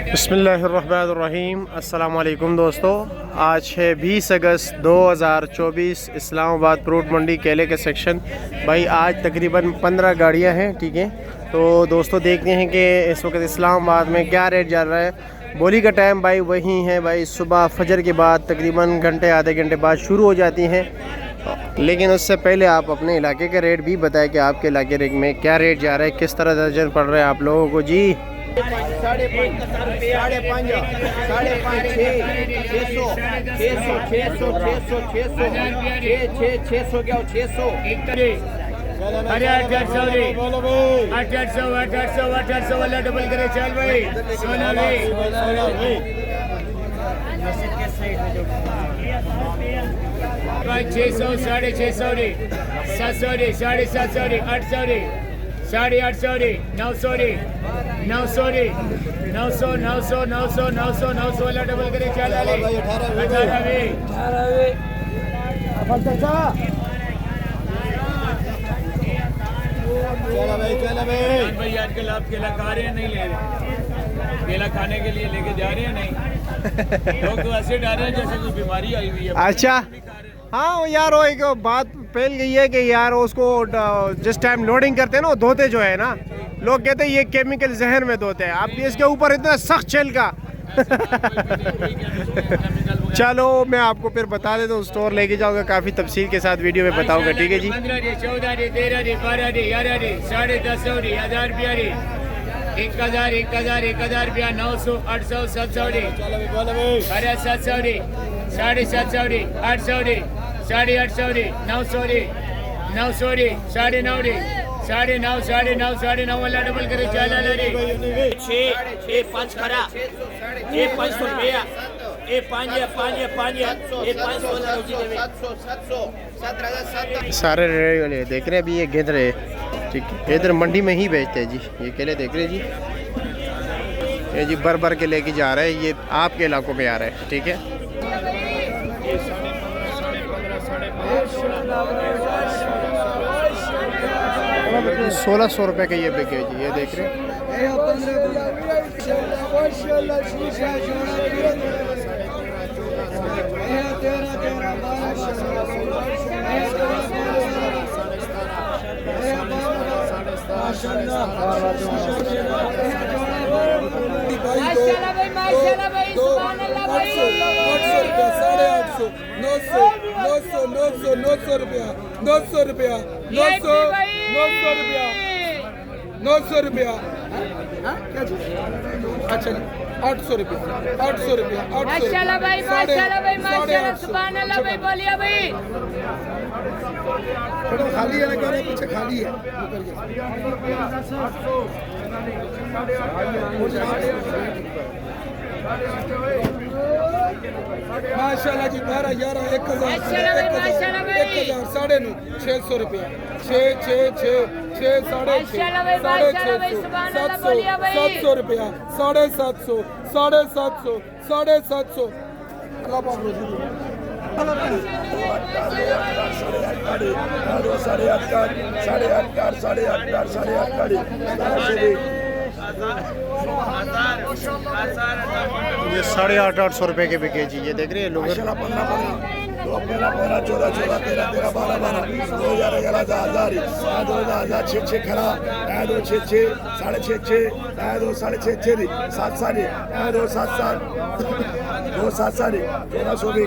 बिस्मिल्लाहिर्रहमानिर्रहीम। अस्सलाम वालेकुम दोस्तों, आज है 20 अगस्त 2024। इस्लामाबाद फ्रूट मंडी केले के सेक्शन। भाई आज तकरीबन 15 गाड़ियां हैं, ठीक है। तो दोस्तों देखते हैं कि इस वक्त इस्लामाबाद में क्या रेट जा रहा है। बोली का टाइम भाई वही है भाई, सुबह फजर के बाद तकरीबन घंटे आधे घंटे बाद शुरू हो जाती हैं। लेकिन उससे पहले आप अपने इलाके का रेट भी बताएं कि आपके इलाके में क्या रेट जा रहा है, किस तरह दर्जन पड़ रहा है आप लोगों को जी। साढ़े पाँच, साढ़े पाँच, साढ़े पाँच, छः सौ, छः सौ, छः सौ, छः सौ, छः सौ, छः सौ, क्या 600। अरे 800 वाला डबल करे चल भाई, सोना भाई 600, 650, 700, 750, 800, 850, 900, 900, 900, 900, 900, 900, 900 वाला डबल करे चल 18 भाई आजकल आप केला खा रहे हैं नहीं ले रहे, केला खाने के लिए लेके जा रहे हैं नहीं, लोग तो ऐसे डर रहे हैं जैसे कोई बीमारी आई हुई है। अच्छा हाँ यार, वो एक बात फैल गई है कि यार उसको जिस टाइम लोडिंग करते हैं ना, वो धोते जो है ना, लोग कहते हैं ये केमिकल जहर में धोते हैं। आप इसके ऊपर इतना सख्त चल का चलो मैं आपको फिर बता देता हूँ, स्टोर लेके जाऊंगा, काफ़ी तफसील के साथ वीडियो में बताऊंगा, ठीक है जी। 15, 14, 13, 12, 11, 10,500, 1,000 रुपया, 1,000, 1,000 रुपया, 900, 800, 700, अरे 700, 750, 800, 850, 900, 900, 9.5, 9.5 वाला डबल करे चल 6 5 खरा 500 रुपया, 5 सारे रेट वाले देख रहे हैं अभी, ये गेंद रहे, ठीक है। इधर मंडी में ही बेचते हैं जी, ये केले देख रहे हैं जी, ये जी भर के लेके जा रहे हैं, ये आपके इलाकों में आ रहा है, ठीक है। 1600 रुपये का ये बिके जी, ये देख रहे हैं। माशाल्लाह भाई, सुभान अल्लाह भाई। 800 रुपया, 850, 900, 900, 900 रुपया, 900 रुपया, 900, 900 रुपया, 900 रुपया। अच्छा 800 रुपया, 800 रुपया, 800। माशाल्लाह भाई, माशाल्लाह भाई, माशाल्लाह, सुभान अल्लाह भाई, बोलिए भाई। थोड़ा खाली है ना, कह रहे पीछे खाली है। माशाल्लाह जी, 12, 11, 1,000, 1,000, 9.5, 600 रुपया, 6, 6, 700 रुपया, 750, 750, 750। अल्लाह पाक रोजी दे। ये 850 रुपये के बिके जी, ये देख रहे हैं लोग। 15, 14, 13, 12, 2, 11, 1000, 6 खरा, 2, 6, 6.5, 2, 6.5, 7, 2, 7, 2, 7, 1400 भी,